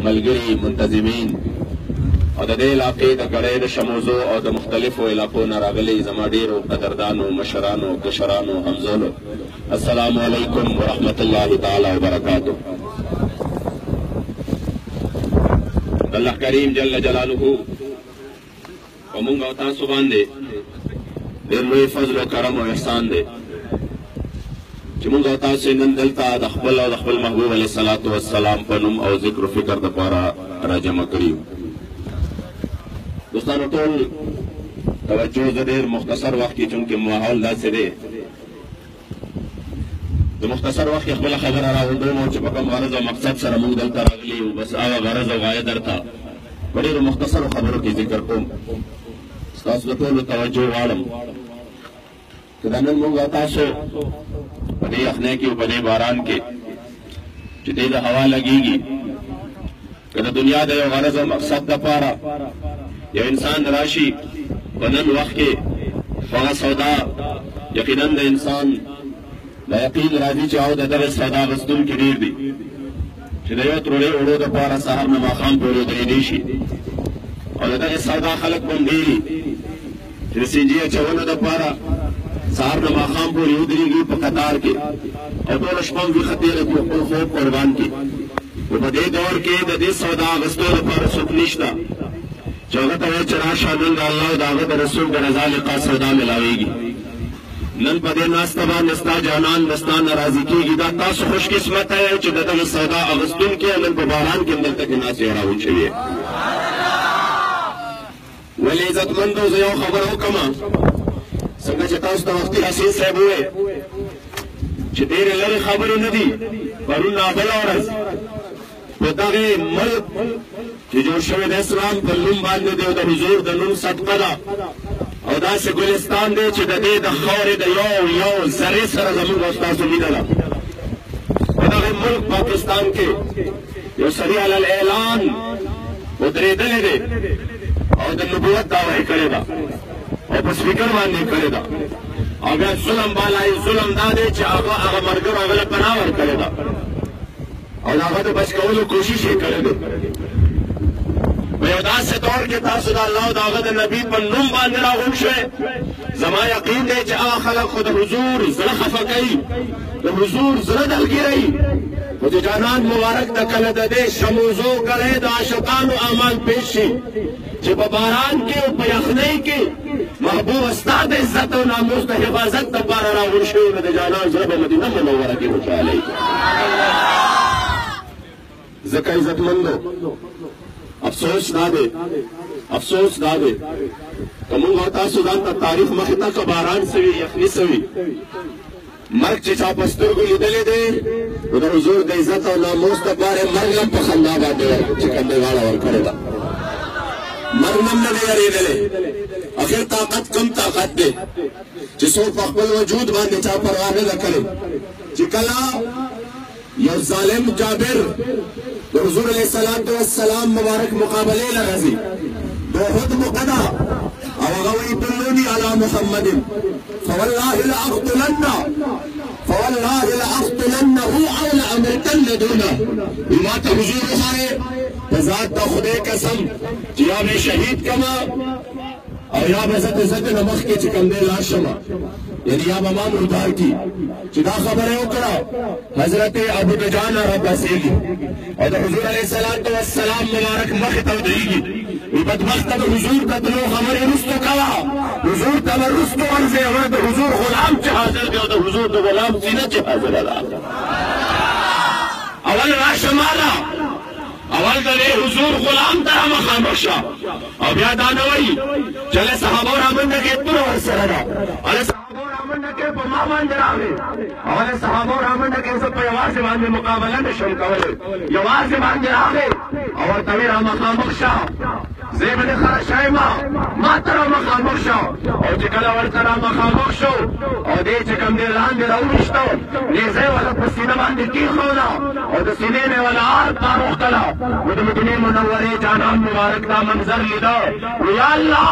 ملګري منتظمین او د دې علاقې د ګړۍ د شموزو او د مختلفو علاقو نه راغلي زما ډېرو قدردانو مشرانو کشرانو همزولو السلام علیکم ورحمت الله تعالی وبرکاتہ. الله کریم جل جلاله په موږ او تاسو باندې ډېر لوی فضل او کرم او احسان دی چې موږ او تاسو نن دلته د خپل او د خپل محبوب علیه الصلاة والسلام په نوم او ذکر و فکر دپاره راجمع کړي یو. دوستانو ټول توجه زه ډېر مختصر وخت کې چونکې ماحول داسې دی د مختصر وخت کې خپله خبره راوړم چې په کوم غرض او مقصد سره موږ دلته راغلي یو بس هغه غرض او غایه درته په ډېرو مختصرو خبرو کې ذکر کوم. ستاسو د ټولو توجه غواړم که دا نن موږ او تاسو په دې یخنۍ کې او په دې باران کې چې دې د هوا لګېږي که د دنیا د یو غرض او مقصد دپاره یو انسان راشي په نن وخت کې هغه سودا یقینا د انسان د یقین راځي چې او د دغه سودا غوښتونکي ډېر دي چې د یو تروړې اوړو دپاره سهار نه ماښام پورې ودرېدی شي او د دغې سودا خلک به هم ډېر چې د سینجي اچولو دپاره سهار نه ماښام پورې ودرېږي په قطار کې او ټوله شپه هم ویښه تېره کړي خپل خوب قربان کړي. خو په دې دور کې د دې سودا اخیستو لپاره څوک نشته چې هغه ته وایي چې راشه نن د الله او د هغه د رسول د رضا لقا سودا ملاویږي. نن په دې ناسته باندې ستا جانان د ستا نه راضي کېږي. دا تاسو خوش قسمته یئ چې د دغه سودا اخیستونکي نن په باران کې هم دلته کې ناست یې راون شوي. ولې عزتمندو زه یو خبره وکړم څنګه چې تاسو ته وختي حسین صاحب وویل چې ډېرې لرې خبرې نه دي. پرون نابله ورځ په دغې ملک چې جوړ شوی د اسلام په نوم باندې دی او د حضور د نوم صدقه ده او داسې ګلستان دی چې د دې د خاورې د یو ذرې سره زموږ او ستاسو مینه ده. په دغې ملک پاکستان کې یو سړي علی الاعلان ودرېدلی دی او د نبوت دعوه یې کړې ده او په سپیکر باندې یې کړې ده او بیا ظلم بالایي ظلم دا دی چې هغه ملګرو هغه له پناه ورکړې ده او د هغه د بچ کولو کوشش یې کړی دی. په یو داسې دور کې تاسو د الله او د هغه د نبي په نوم باندې راغونډ شوئ. زما یقین دی چې هغه خلک خو د حضور زړه خفه کوي د حضور زړه دلګیروي خو د جانان مبارک د کله د دې شموزو ګړۍ د عاشقانو اعمال پیش شي چې په باران کې او په یخنۍ کې محبوب ستا د عزت او ناموس د حفاظت دپاره راغونډ شوي نو د جانان زړه به مدینه منوره کې خوشحالۍ. ځکه عزتمندو افسوس دا دی که موږ او تاسو ځان ته تاریخ مخې ته که باران سوي یخني سوي مرګ چې چا په سترګو لیدلی دی نو د حضور د عزت او ناموس دپاره مرګ هم په خندا باندې چې کوم دی غاړه ورکړې ده. مرګ هم نه دی یارېدلی. اخر طاقت کم طاقت دی چې څوک په خپل وجود باندې چا پروا نه ده کړې چې کله یو ظالم جابر د حضور علیه السلام مبارک مقابلې له راځي د احد موقعه او هغه وایي دلوني علی محمد فوالله لاقتلنه او لامرتن دونه. ما ته حضور وښایې په ذات د خدای قسم چې یا به شهید کما او یا به زه د زده نه مخکې چې کوم دی لاړ شمه یعنی یا به ما مردار کی چې دا خبره یې وکړه حضرت ابو دجان راپاڅېږي او د حضور علیه السلام مبارک مخې ته ودرېږي وي بدبخته د حضور ته تلو خبرې رستو کوه حضور ته به رستو ورځې هغه د حضور غلام چې حاضر دی او د حضور د غلام سینه چې حاضره ده. اول راشه ماله اول د حضور غلام ته مخامخ شه او بیا دا نه وایي چې له صحابو رامنډه کې توره ورسره ده رامنډه کې په ما باندې راغی او له صحابو رامنډه کې زه په یوازې باندې مقابله نشم کولی یوازې باندې راغی او ورته ویې رامخامخ شه زه یې باندې خره شایم ما ته رامخامخ شه او چې کله ورته رامخامخ شو او دې چې کوم دی لاندې راوویشته نیزه یې ورته په سینه باندې کېښوده او د سینې نه یې ورله آر پار وختله نو د مدینې منورې جانان مبارک دا منظر لیده نو یا الله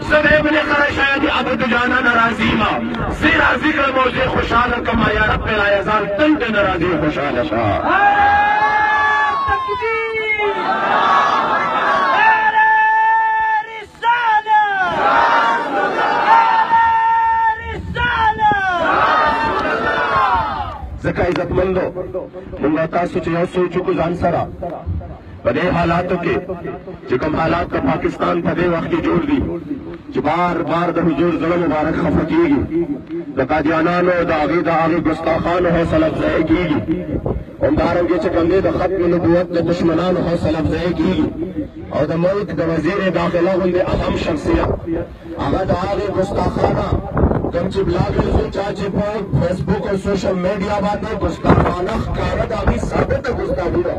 زه د ابن خره شایدي ابو دجانه نه راضي یم زه یې راضي کړم او زه یې خوشحاله کړم یا رب لا یزال تل دې نه راضي خوشحاله شه موږ تاسو چې یو سوچ وکړو ځان سره په دې حالاتو کې چې کوم حالات د پاکستان په دې وخت کې جوړ دي چې بار بار د حضور زړه مبارک خفه کېږي د قادیانانو د هغې ګستاخانو حوصله افزایي کېږي همدارنګې چې کوم دی د ختم نبوت د دشمنانو حوصله افزایي کېږي او د ملک د وزیر داخله غوندې اهم شخصیت هغه د هغې ګستاخانه کوم چې بلاګرز چا چې په فیسبوک او سوشل میډیا باندې ګستاخانه ښکاره د هغې ثابته ګستاخي ده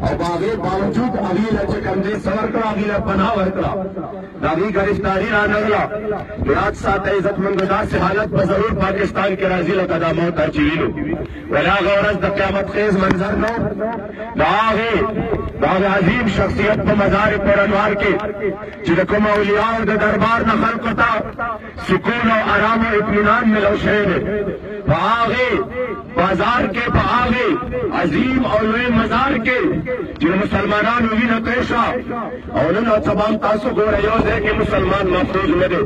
او باغې باوجود هغې له چې کوم دی څه ورکړه هغې له پناه ورکړه د هغې ګرفتاري رانغله یاد ساته عزتمندو داسې حالت به ضرور پاکستان کې راځي لکه دا موت چې وینو ولې هغه ورځ د قیامت خیز منظر نه د هغې عظیم شخصیت په مزار پرانوار کې چې د کوم اولیاءو د دربار نه خلقو ته سکون او آرام او اطمینان ملو شوی دی په هغې بازار کې په هغې عظیم او لوی مزار کې چې مسلمانانو وینه توی شوه او نن او سبا تاسو ګوره یو ځای کې مسلمان محفوظ نه دی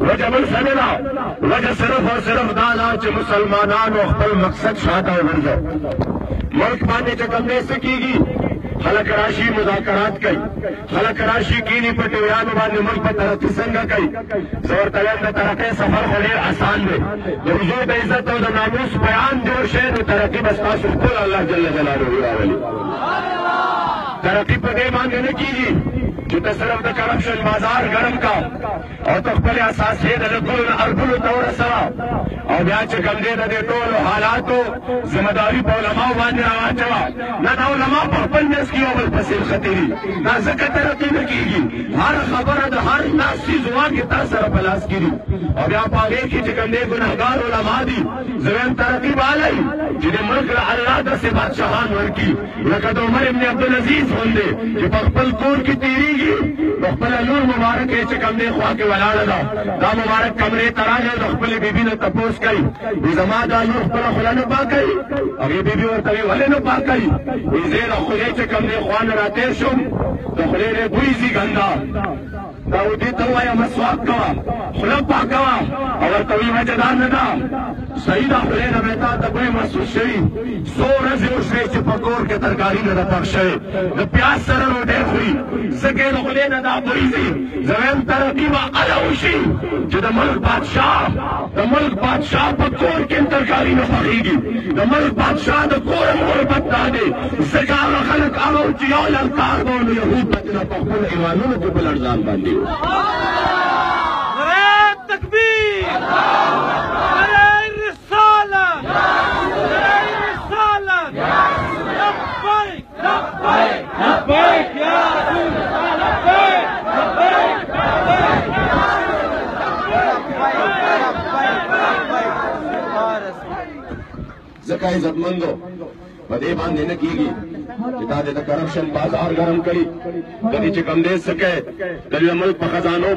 وجه بل څه نه ده وجه صرف او صرف دا ده چې مسلمانانو خپل مقصد شاته وغورځوه ملک باندې چې کوم دی څه کېږي خلک راشي مذاکرات کوي خلک راشي کینی په ټویانو باندې ملک په ترقي څنګه کوي زه ورته وایم د ترقۍ سفر خو ډېر اسان دی د حضور د عزت او د ناموس بیان جوړ شی نو ترقي به ستاسو خپل الله جل جلاله راولي ترقي په دې باندې نه کېږي چې ته صرف د کرپشن بازار ګرم کا او ته خپلې اساسې د لګولو نه ارګلو ته ورسوه او بیا چې کوم دی د دې ټولو حالاتو ذمهداري په علماو باندې راواچوه نه دا علما په خپل منځ کې یو بل پسې نښتېري دا ځکه ترقي نه کېږي هر خبره د هر ناس څیز واقع تا سره په لاس کې دي او بیا په هغې کې چې کوم دی ګنهګار علما دي زه وایم ترقي به هلئ چې د ملک له الله داسې بادشاهان ورکړي لکه د عمر ابن عبدالعزیز غوندې چې په خپل کور کې تېرېږي نو خپله لور مبارک یې چې کوم دی خوا کې ولاړه ده دا مبارک کمرې ته راغی د خپلې بیبي نه تپوس کوي وي زما دا لور خپله خوله نه پاکوي هغې بیبي ورته وایي ولې نه پاکوي وي زه د خولې چې کوم دی خوا نه راتېر شوم د خولې نه بوی ځي ګنده دا دې ته ووایه مسواک کوه خوله پاکوه او ورته وایي وجه دا نه ده صحیح ده خولې نه بې تا ته بوی محسوس شوي څو ورځې وشوې چې په کور کې ترکاري نه ده پخ شوې د پیاز سره ډوډۍ خوري ځکه یې د خولې نه دا بوی ځي زه وایم ترقي به هله وشي چې د ملک بادشاه په کور کې هم ترکاري نه پخېږي د ملک بادشاه د کور هم غربت دا دی ځکه هغه خلک هغه چې یو للکار به نو یهود به په خپلو ایوانونو کې په لړزان باندې تکبیر رسالة لبيك لبيك لبيك يا رسول الله لبيك ځکه عزتمندو په دې باندې نه کېږي چې دا د کرپشن بازار ګرم کړي د دې چې کوم دی څه کوي د دې ملک په خزانو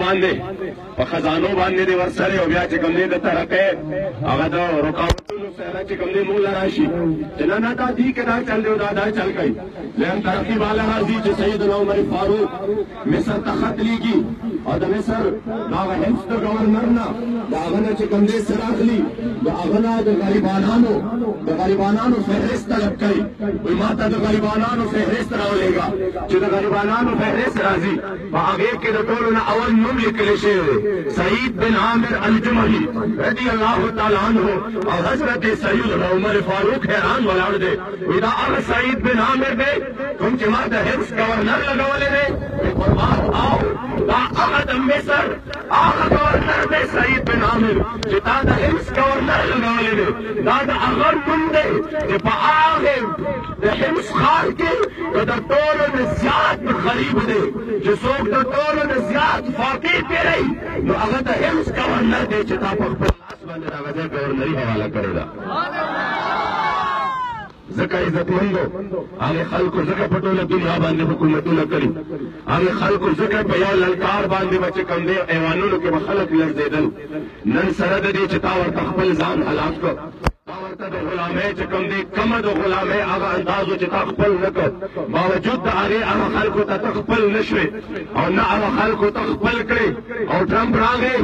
باندې دې ورسره او بیا چې کوم دی د ترقۍ هغه د رکاوټونو سره چې کوم دی موږ له راشي چې نه دا دي که دا چل دی او دا چل کوي لیم ترقي والا راځي چې سیدنا عمر فاروق مصر ته خط لیکي او د مصر د هغه حفظ د ګورنر نه د هغه نه چې کوم دی سر اخلي د هغه نه د غریبانانو فهرست طلب کوي وایي ما ته د غریبانانو فهرست راولېږه چې د غریبانانو فهرست راځي په هغې کې د ټولو نه اول نوم لیکلی شوی دی سعید بن عامر الجمحي رضی الله تعالی عنه او حضرت سیدنا عمر فاروق حیران ولاړ دی وایي دا هغه سعید بن عامر دی کوم چې ما د حفظ گورنر لګولی دی قربان او دا هغه د مصر هغه گورنر دی سعید بن عامر چې تا د حفظ گورنر لګولی دی دا د هغه نوم دی چې په هغې د حمص ښار کې د ټولو نه زیات غریب دی چې څوک د ټولو نه زیات فاتح پیری نو هغه د حمص گورنر دی چې تا په خپل لاس باندې د هغه ځای گورنري حواله کړې ده ځکه عزتمندو هغې خلکو ځکه په ټوله دنیا باندې حکومتونه کړي هغې خلکو ځکه په یو للکار باندې به چې کوم دی ایوانونو کې به خلک لړزېدل نن سره د دې چې تا ورته خپل ځان هلاک کړ تا ورته د غلامۍ چې کوم دی کمه د غلامۍ هغه اندازو چې تا خپل نه کړ باوجود د هغې هغه خلکو ته ته خپل نه شوې او نه هغه خلکو ته خپل کړې او ټرمپ راغی